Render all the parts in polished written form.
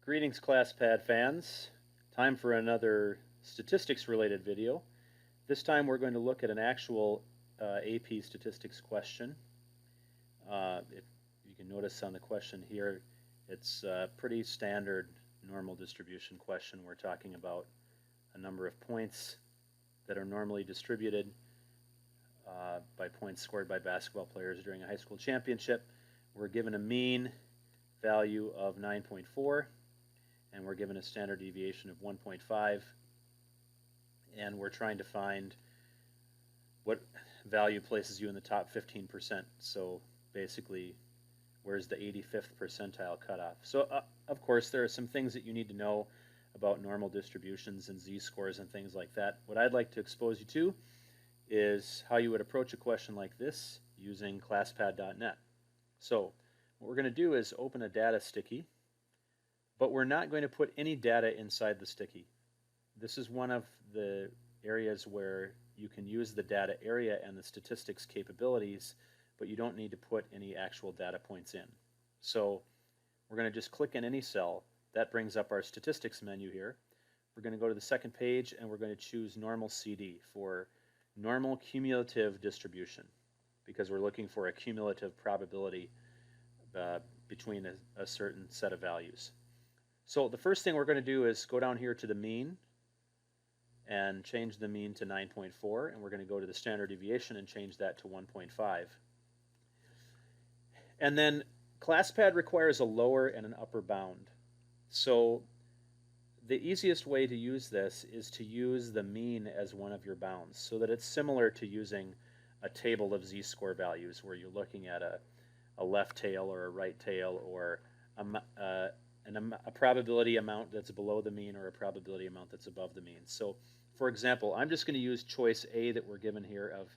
Greetings, Classpad fans. Time for another statistics-related video. This time we're going to look at an actual AP statistics question. If you can notice on the question here, it's a pretty standard normal distribution question. We're talking about a number of points that are normally distributed by points scored by basketball players during a high school championship. We're given a mean value of 9.4. and we're given a standard deviation of 1.5, and we're trying to find what value places you in the top 15%. So basically, where's the 85th percentile cutoff? So of course, there are some things that you need to know about normal distributions and z-scores and things like that. What I'd like to expose you to is how you would approach a question like this using Classpad.net. So what we're going to do is open a data sticky, but we're not going to put any data inside the sticky. This is one of the areas where you can use the data area and the statistics capabilities, but you don't need to put any actual data points in. So we're going to just click in any cell. That brings up our statistics menu here. We're going to go to the second page and we're going to choose normal CD for normal cumulative distribution, because we're looking for a cumulative probability between a certain set of values. So the first thing we're going to do is go down here to the mean and change the mean to 9.4, and we're going to go to the standard deviation and change that to 1.5. And then Classpad requires a lower and an upper bound. So the easiest way to use this is to use the mean as one of your bounds, so that it's similar to using a table of z-score values where you're looking at a left tail or a right tail, or a probability amount that's below the mean or a probability amount that's above the mean. So for example, I'm just going to use choice A that we're given here of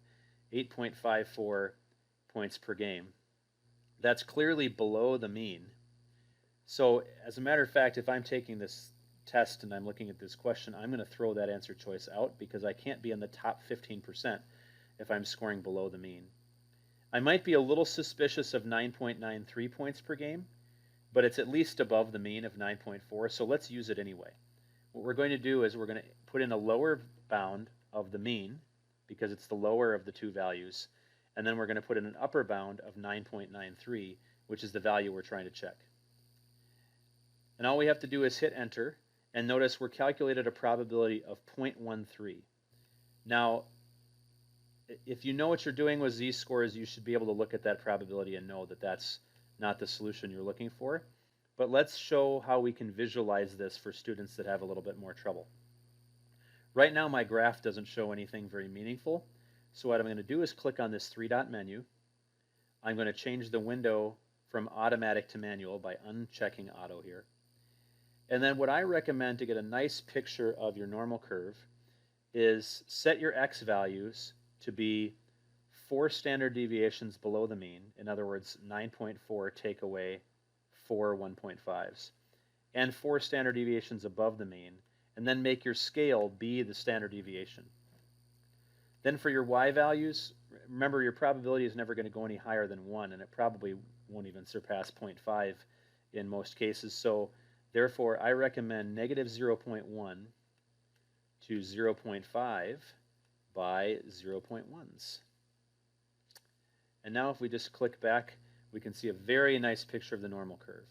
8.54 points per game. That's clearly below the mean. So as a matter of fact, if I'm taking this test and I'm looking at this question, I'm going to throw that answer choice out because I can't be in the top 15% if I'm scoring below the mean. I might be a little suspicious of 9.93 points per game, but it's at least above the mean of 9.4, so let's use it anyway. What we're going to do is we're going to put in a lower bound of the mean, because it's the lower of the two values, and then we're going to put in an upper bound of 9.93, which is the value we're trying to check. And all we have to do is hit enter, and notice we're calculated a probability of 0.13. Now, if you know what you're doing with z-scores, you should be able to look at that probability and know that that's not the solution you're looking for. But let's show how we can visualize this for students that have a little bit more trouble. Right now my graph doesn't show anything very meaningful, so what I'm going to do is click on this three-dot menu. I'm going to change the window from automatic to manual by unchecking auto here. And then what I recommend to get a nice picture of your normal curve is set your x values to be 4 standard deviations below the mean. In other words, 9.4 take away 4 1.5s, and 4 standard deviations above the mean, and then make your scale be the standard deviation. Then for your y values, remember your probability is never going to go any higher than 1, and it probably won't even surpass 0.5 in most cases. So therefore, I recommend negative 0.1 to 0.5 by 0.1s. And now if we just click back, we can see a very nice picture of the normal curve.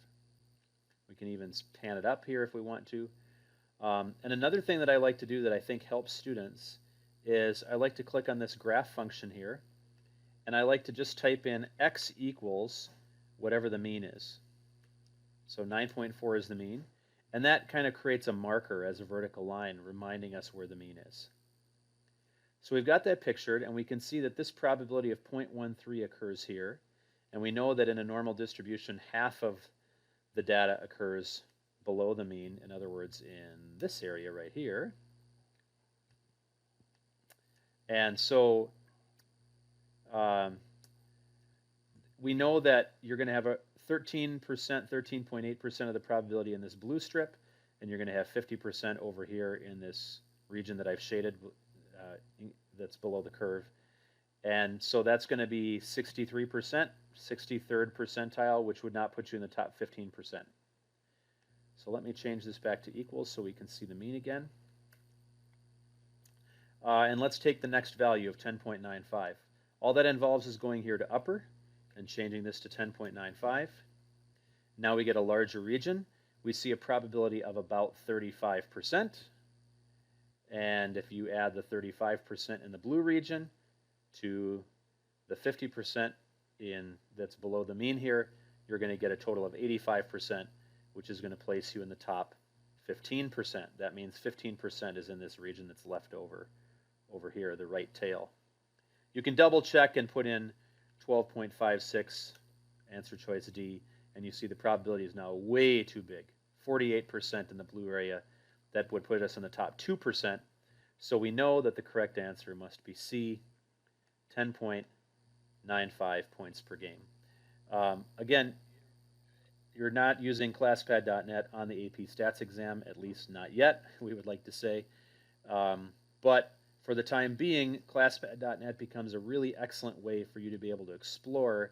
We can even pan it up here if we want to. And another thing that I like to do that I think helps students is I like to click on this graph function here, and I like to just type in x equals whatever the mean is. So 9.4 is the mean, and that kind of creates a marker as a vertical line reminding us where the mean is. So we've got that pictured, and we can see that this probability of 0.13 occurs here, and we know that in a normal distribution half of the data occurs below the mean, in other words in this area right here. And so we know that you're going to have a 13%, 13.8% of the probability in this blue strip, and you're going to have 50% over here in this region that I've shaded that's below the curve. And so that's going to be 63%, 63rd percentile, which would not put you in the top 15%. So let me change this back to equals so we can see the mean again. And let's take the next value of 10.95. All that involves is going here to upper and changing this to 10.95. Now we get a larger region. We see a probability of about 35%. And if you add the 35% in the blue region to the 50% that's below the mean here, you're going to get a total of 85%, which is going to place you in the top 15%. That means 15% is in this region that's left over here, the right tail. You can double check and put in 12.56, answer choice D, and you see the probability is now way too big, 48% in the blue area. That would put us in the top 2%. So we know that the correct answer must be C, 10.95 points per game. Again, you're not using Classpad.net on the AP Stats exam, at least not yet, we would like to say. But for the time being, Classpad.net becomes a really excellent way for you to be able to explore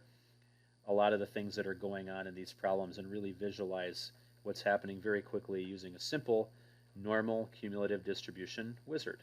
a lot of the things that are going on in these problems and really visualize what's happening very quickly using a simple, normal cumulative distribution wizard.